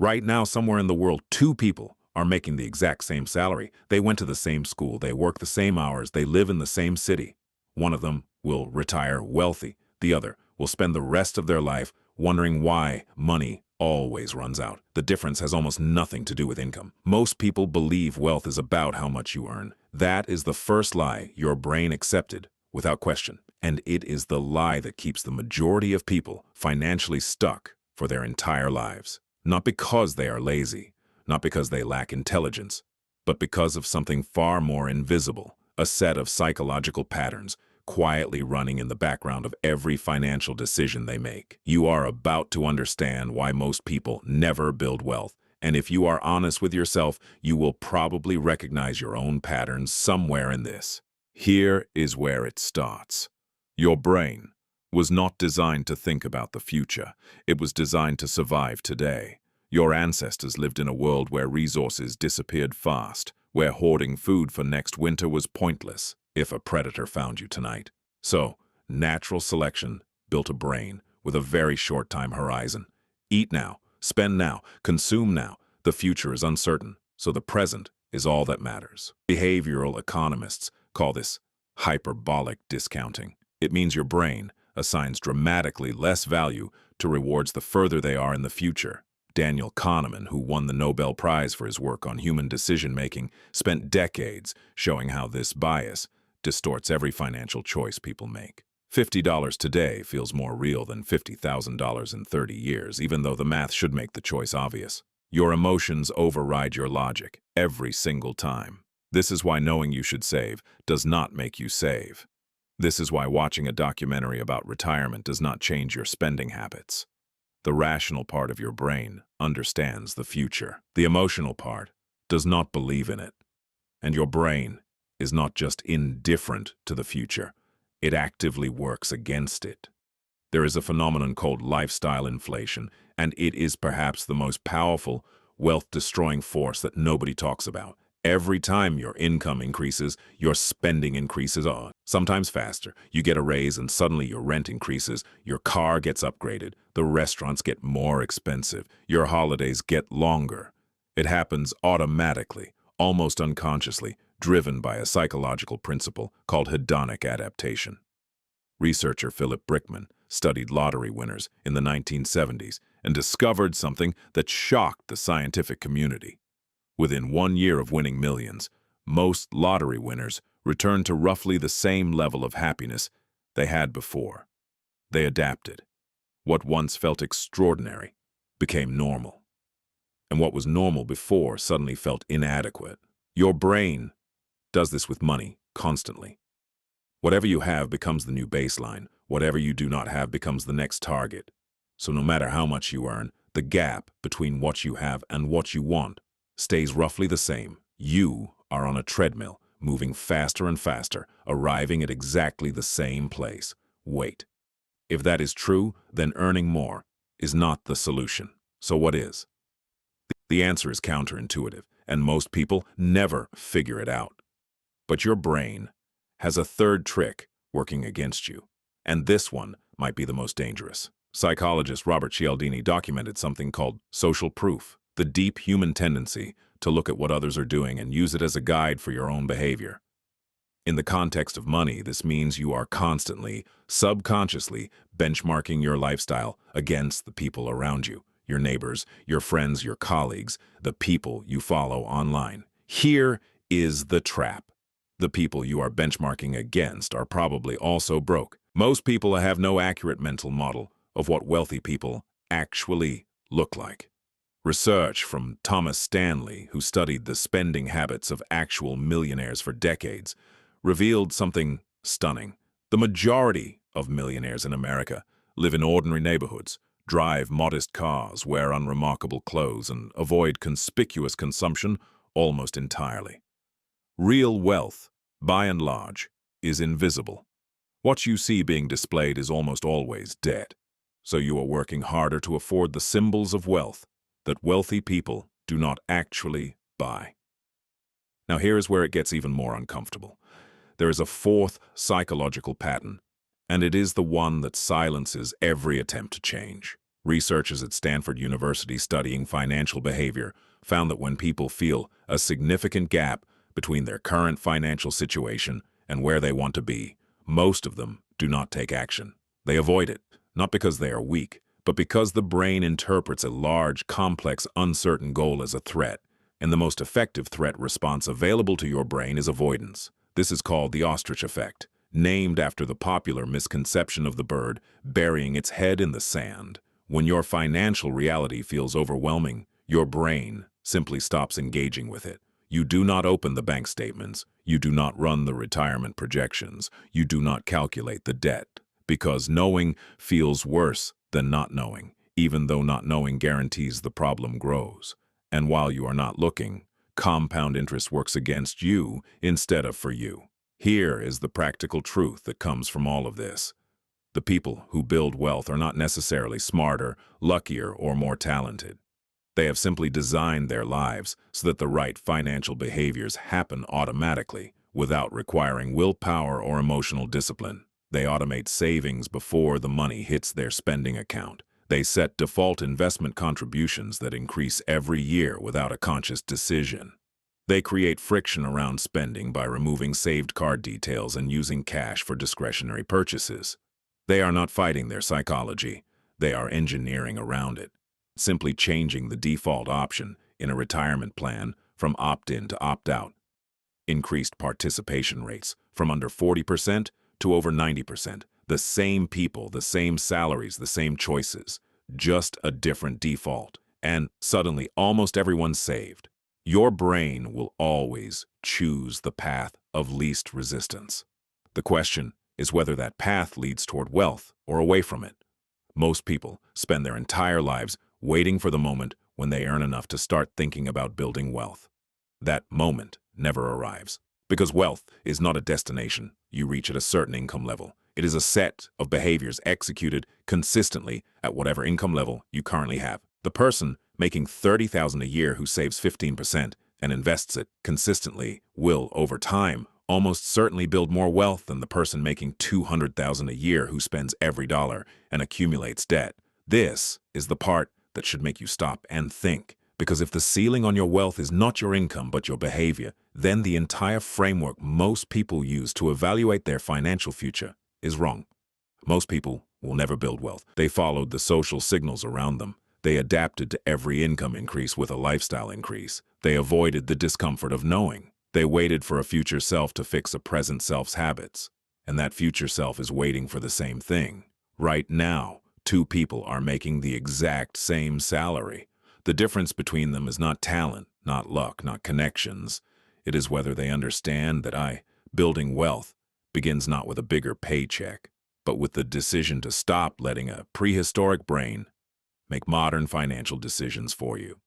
Right now, somewhere in the world, two people are making the exact same salary. They went to the same school, they work the same hours, they live in the same city. One of them will retire wealthy. The other will spend the rest of their life wondering why money always runs out. The difference has almost nothing to do with income. Most people believe wealth is about how much you earn. That is the first lie your brain accepted without question. And it is the lie that keeps the majority of people financially stuck for their entire lives. Not because they are lazy, not because they lack intelligence, but because of something far more invisible, a set of psychological patterns quietly running in the background of every financial decision they make. You are about to understand why most people never build wealth, and if you are honest with yourself, you will probably recognize your own patterns somewhere in this. Here is where it starts. Your brain was not designed to think about the future. It was designed to survive today. Your ancestors lived in a world where resources disappeared fast, where hoarding food for next winter was pointless if a predator found you tonight. So, natural selection built a brain with a very short time horizon. Eat now, spend now, consume now. The future is uncertain, so the present is all that matters. Behavioral economists call this hyperbolic discounting. It means your brain assigns dramatically less value to rewards the further they are in the future. Daniel Kahneman, who won the Nobel Prize for his work on human decision-making, spent decades showing how this bias distorts every financial choice people make. $50 today feels more real than $50,000 in 30 years, even though the math should make the choice obvious. Your emotions override your logic every single time. This is why knowing you should save does not make you save. This is why watching a documentary about retirement does not change your spending habits. The rational part of your brain understands the future. The emotional part does not believe in it. And your brain is not just indifferent to the future, it actively works against it. There is a phenomenon called lifestyle inflation, and it is perhaps the most powerful, wealth-destroying force that nobody talks about. Every time your income increases, your spending increases sometimes faster. You get a raise and suddenly your rent increases, your car gets upgraded, the restaurants get more expensive, your holidays get longer. It happens automatically, almost unconsciously, driven by a psychological principle called hedonic adaptation. Researcher Philip Brickman studied lottery winners in the 1970s and discovered something that shocked the scientific community. Within 1 year of winning millions, most lottery winners returned to roughly the same level of happiness they had before. They adapted. What once felt extraordinary became normal. And what was normal before suddenly felt inadequate. Your brain does this with money constantly. Whatever you have becomes the new baseline. Whatever you do not have becomes the next target. So no matter how much you earn, the gap between what you have and what you want stays roughly the same. You are on a treadmill, moving faster and faster, arriving at exactly the same place. Wait. If that is true, then earning more is not the solution. So what is? The answer is counterintuitive, and most people never figure it out. But your brain has a third trick working against you, and this one might be the most dangerous. Psychologist Robert Cialdini documented something called social proof, the deep human tendency to look at what others are doing and use it as a guide for your own behavior. In the context of money, this means you are constantly, subconsciously, benchmarking your lifestyle against the people around you, your neighbors, your friends, your colleagues, the people you follow online. Here is the trap. The people you are benchmarking against are probably also broke. Most people have no accurate mental model of what wealthy people actually look like. Research from Thomas Stanley, who studied the spending habits of actual millionaires for decades, revealed something stunning. The majority of millionaires in America live in ordinary neighborhoods, drive modest cars, wear unremarkable clothes, and avoid conspicuous consumption almost entirely. Real wealth, by and large, is invisible. What you see being displayed is almost always dead. So you are working harder to afford the symbols of wealth that wealthy people do not actually buy. Now here is where it gets even more uncomfortable. There is a fourth psychological pattern, and it is the one that silences every attempt to change. Researchers at Stanford University studying financial behavior found that when people feel a significant gap between their current financial situation and where they want to be, most of them do not take action. They avoid it, not because they are weak, but because the brain interprets a large, complex, uncertain goal as a threat, and the most effective threat response available to your brain is avoidance. This is called the ostrich effect, named after the popular misconception of the bird burying its head in the sand. When your financial reality feels overwhelming, your brain simply stops engaging with it. You do not open the bank statements. You do not run the retirement projections. You do not calculate the debt. Because knowing feels worse than not knowing, even though not knowing guarantees the problem grows. And while you are not looking, compound interest works against you instead of for you. Here is the practical truth that comes from all of this. The people who build wealth are not necessarily smarter, luckier, or more talented. They have simply designed their lives so that the right financial behaviors happen automatically, without requiring willpower or emotional discipline. They automate savings before the money hits their spending account. They set default investment contributions that increase every year without a conscious decision. They create friction around spending by removing saved card details and using cash for discretionary purchases. They are not fighting their psychology. They are engineering around it, simply changing the default option in a retirement plan from opt-in to opt-out. Increased participation rates from under 40% to over 90%. The same people, the same salaries, the same choices, just a different default. And suddenly, almost everyone's saved. Your brain will always choose the path of least resistance. The question is whether that path leads toward wealth or away from it. Most people spend their entire lives waiting for the moment when they earn enough to start thinking about building wealth. That moment never arrives, because wealth is not a destination you reach at a certain income level. It is a set of behaviors executed consistently at whatever income level you currently have. The person making $30,000 a year who saves 15% and invests it consistently will, over time, almost certainly build more wealth than the person making $200,000 a year who spends every dollar and accumulates debt. This is the part that should make you stop and think. Because if the ceiling on your wealth is not your income but your behavior, then the entire framework most people use to evaluate their financial future is wrong. Most people will never build wealth. They followed the social signals around them. They adapted to every income increase with a lifestyle increase. They avoided the discomfort of knowing. They waited for a future self to fix a present self's habits. And that future self is waiting for the same thing. Right now, two people are making the exact same salary. The difference between them is not talent, not luck, not connections. It is whether they understand that building wealth begins not with a bigger paycheck, but with the decision to stop letting a prehistoric brain make modern financial decisions for you.